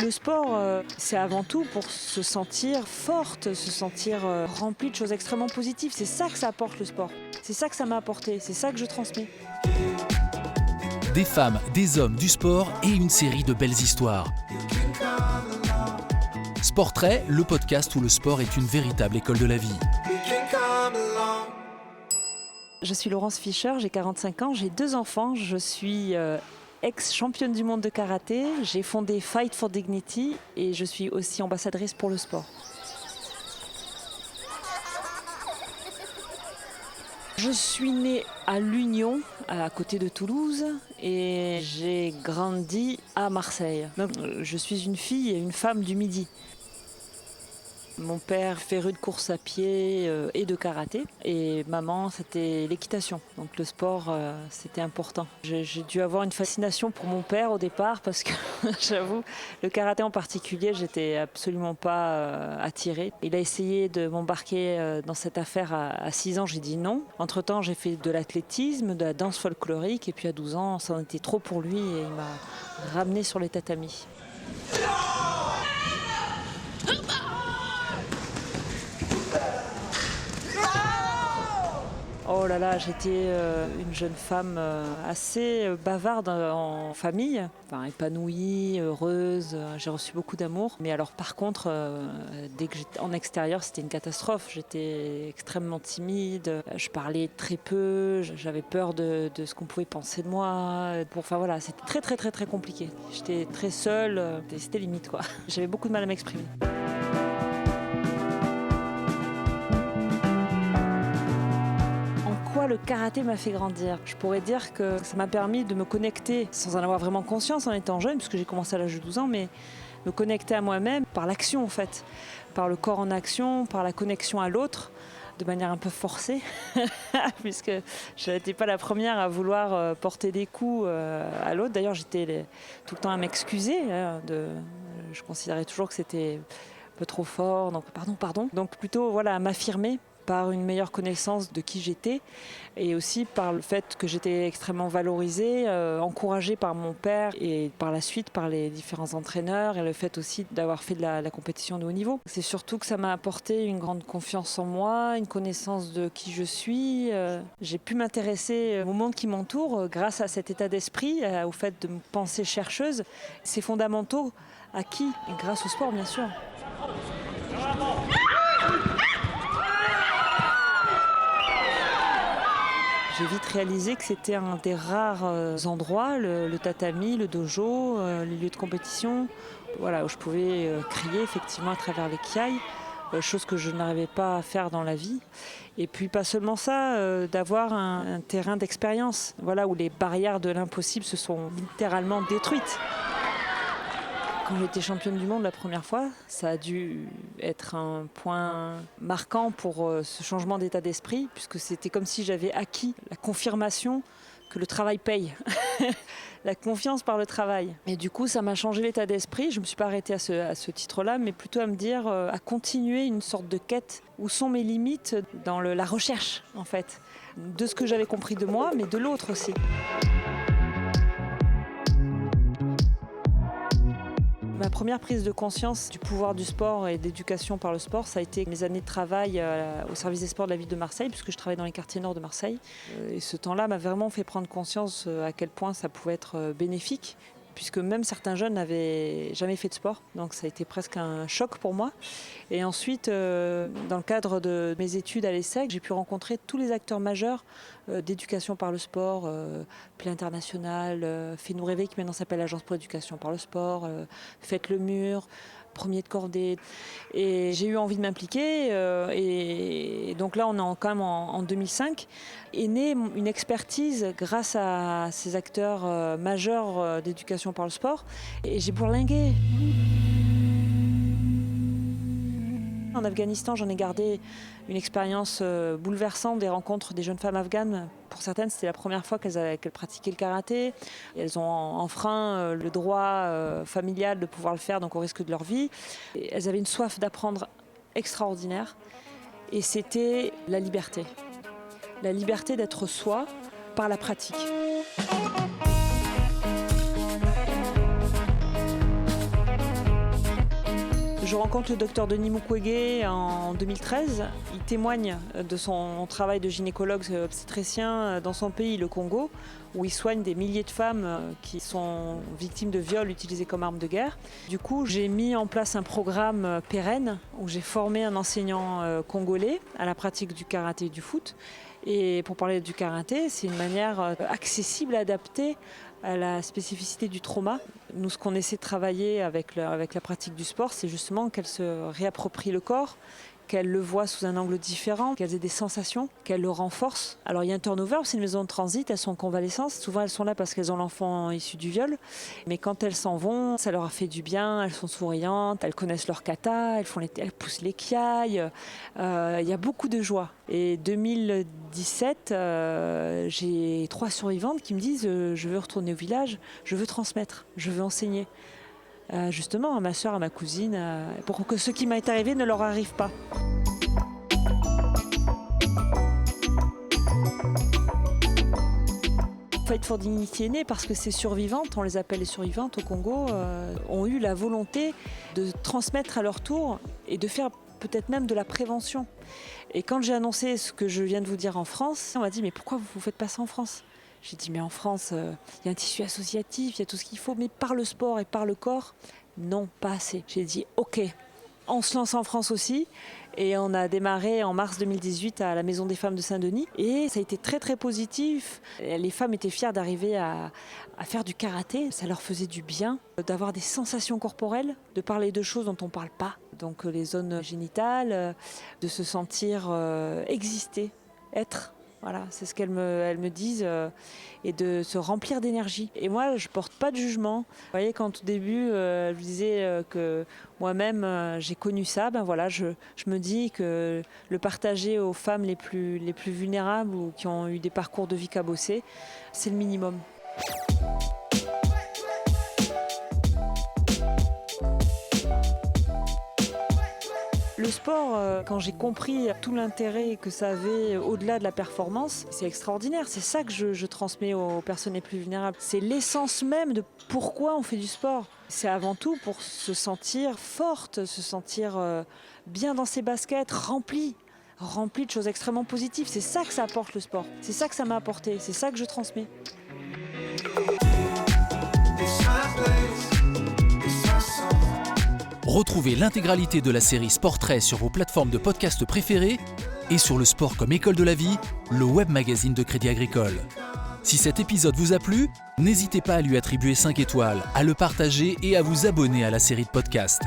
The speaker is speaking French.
Le sport, c'est avant tout pour se sentir forte, se sentir remplie de choses extrêmement positives. C'est ça que ça apporte le sport. C'est ça que ça m'a apporté, c'est ça que je transmets. Des femmes, des hommes, du sport et une série de belles histoires. Sportrait, le podcast où le sport est une véritable école de la vie. Je suis Laurence Fischer, j'ai 45 ans, j'ai 2 enfants. Je suis ex-championne du monde de karaté. J'ai fondé Fight for Dignity et je suis aussi ambassadrice pour le sport. Je suis née à l'Union, à côté de Toulouse, et j'ai grandi à Marseille. Donc, je suis une fille et une femme du Midi. Mon père féru de course à pied et de karaté. Et maman, c'était l'équitation. Donc le sport, c'était important. J'ai dû avoir une fascination pour mon père au départ parce que, j'avoue, le karaté en particulier, j'étais absolument pas attirée. Il a essayé de m'embarquer dans cette affaire à 6 ans, j'ai dit non. Entre-temps, j'ai fait de l'athlétisme, de la danse folklorique. Et puis à 12 ans, ça en était trop pour lui et il m'a ramenée sur les tatamis. Oh là là, j'étais une jeune femme assez bavarde en famille, enfin, épanouie, heureuse, j'ai reçu beaucoup d'amour. Mais alors par contre, dès que j'étais en extérieur, c'était une catastrophe. J'étais extrêmement timide, je parlais très peu, j'avais peur de ce qu'on pouvait penser de moi. Enfin voilà, c'était très très très très compliqué. J'étais très seule, c'était limite quoi. J'avais beaucoup de mal à m'exprimer. Le karaté m'a fait grandir. Je pourrais dire que ça m'a permis de me connecter, sans en avoir vraiment conscience en étant jeune, puisque j'ai commencé à l'âge de 12 ans, mais me connecter à moi-même par l'action en fait, par le corps en action, par la connexion à l'autre, de manière un peu forcée, puisque je n'étais pas la première à vouloir porter des coups à l'autre. D'ailleurs, j'étais tout le temps à m'excuser. Je considérais toujours que c'était un peu trop fort, donc pardon. Donc plutôt voilà, à m'affirmer par une meilleure connaissance de qui j'étais et aussi par le fait que j'étais extrêmement valorisée, encouragée par mon père et par la suite par les différents entraîneurs et le fait aussi d'avoir fait de la compétition de haut niveau. C'est surtout que ça m'a apporté une grande confiance en moi, une connaissance de qui je suis. J'ai pu m'intéresser au monde qui m'entoure grâce à cet état d'esprit, au fait de me penser chercheuse. C'est fondamentaux acquis grâce au sport bien sûr. J'ai vite réalisé que c'était un des rares endroits, le tatami, le dojo, les lieux de compétition, voilà, où je pouvais crier effectivement à travers les kiai, chose que je n'arrivais pas à faire dans la vie. Et puis pas seulement ça, d'avoir un terrain d'expérience, voilà, où les barrières de l'impossible se sont littéralement détruites. Quand j'étais championne du monde la première fois, ça a dû être un point marquant pour ce changement d'état d'esprit, puisque c'était comme si j'avais acquis la confirmation que le travail paye, la confiance par le travail. Et du coup, ça m'a changé l'état d'esprit. Je ne me suis pas arrêtée à ce titre-là, mais plutôt à me dire, à continuer une sorte de quête. Où sont mes limites dans la recherche, en fait, de ce que j'avais compris de moi, mais de l'autre aussi. Ma première prise de conscience du pouvoir du sport et d'éducation par le sport, ça a été mes années de travail au service des sports de la ville de Marseille, puisque je travaillais dans les quartiers nord de Marseille. Et ce temps-là m'a vraiment fait prendre conscience à quel point ça pouvait être bénéfique, puisque même certains jeunes n'avaient jamais fait de sport. Donc ça a été presque un choc pour moi. Et ensuite, dans le cadre de mes études à l'ESSEC, j'ai pu rencontrer tous les acteurs majeurs d'éducation par le sport, Play International, Fais-nous rêver, qui maintenant s'appelle l'Agence pour l'éducation par le sport, Faites le mur, Premier de cordée. Et j'ai eu envie de m'impliquer. Et donc là, on est quand même en 2005. Est née une expertise grâce à ces acteurs majeurs d'éducation par le sport. Et j'ai bourlingué. En Afghanistan, j'en ai gardé une expérience bouleversante des rencontres des jeunes femmes afghanes. Pour certaines, c'était la première fois qu'elles pratiquaient le karaté. Elles ont enfreint le droit familial de pouvoir le faire, donc au risque de leur vie. Et elles avaient une soif d'apprendre extraordinaire. Et c'était la liberté. La liberté d'être soi par la pratique. Je rencontre le docteur Denis Mukwege en 2013. Il témoigne de son travail de gynécologue obstétricien dans son pays, le Congo, où il soigne des milliers de femmes qui sont victimes de viols utilisés comme arme de guerre. Du coup, j'ai mis en place un programme pérenne où j'ai formé un enseignant congolais à la pratique du karaté et du foot. Et pour parler du karaté, c'est une manière accessible, adaptée à la spécificité du trauma. Nous, ce qu'on essaie de travailler avec la pratique du sport, c'est justement qu'elle se réapproprie le corps, qu'elle le voit sous un angle différent, qu'elles aient des sensations, qu'elle le renforce. Alors il y a un turnover, c'est une maison de transit, elles sont en convalescence. Souvent elles sont là parce qu'elles ont l'enfant issu du viol. Mais quand elles s'en vont, ça leur a fait du bien, elles sont souriantes, elles connaissent leur kata, elles poussent les kiaïs. Il y a beaucoup de joie. Et 2017, j'ai 3 survivantes qui me disent je veux retourner au village, je veux transmettre, je veux enseigner. Justement à ma soeur, à ma cousine, pour que ce qui m'est arrivé ne leur arrive pas. Fight for Dignity est né parce que ces survivantes, on les appelle les survivantes au Congo, ont eu la volonté de transmettre à leur tour et de faire peut-être même de la prévention. Et quand j'ai annoncé ce que je viens de vous dire en France, on m'a dit mais pourquoi vous ne faites pas ça en France ? J'ai dit mais en France, il y a un tissu associatif, il y a tout ce qu'il faut, mais par le sport et par le corps, non, pas assez. J'ai dit ok, on se lance en France aussi. Et on a démarré en mars 2018 à la Maison des Femmes de Saint-Denis. Et ça a été très très positif. Les femmes étaient fières d'arriver à faire du karaté. Ça leur faisait du bien d'avoir des sensations corporelles, de parler de choses dont on ne parle pas. Donc les zones génitales, de se sentir exister, être. Voilà, c'est ce qu'elles me disent, et de se remplir d'énergie. Et moi, je ne porte pas de jugement. Vous voyez, quand au début, je vous disais que moi-même, j'ai connu ça, ben voilà, je me dis que le partager aux femmes les plus vulnérables ou qui ont eu des parcours de vie cabossés, c'est le minimum. Le sport, quand j'ai compris tout l'intérêt que ça avait au-delà de la performance, c'est extraordinaire. C'est ça que je transmets aux personnes les plus vulnérables. C'est l'essence même de pourquoi on fait du sport. C'est avant tout pour se sentir forte, se sentir bien dans ses baskets, remplie de choses extrêmement positives. C'est ça que ça apporte le sport. C'est ça que ça m'a apporté. C'est ça que je transmets. Retrouvez l'intégralité de la série Sportrait sur vos plateformes de podcast préférées et sur le sport comme école de la vie, le web magazine de Crédit Agricole. Si cet épisode vous a plu, n'hésitez pas à lui attribuer 5 étoiles, à le partager et à vous abonner à la série de podcasts.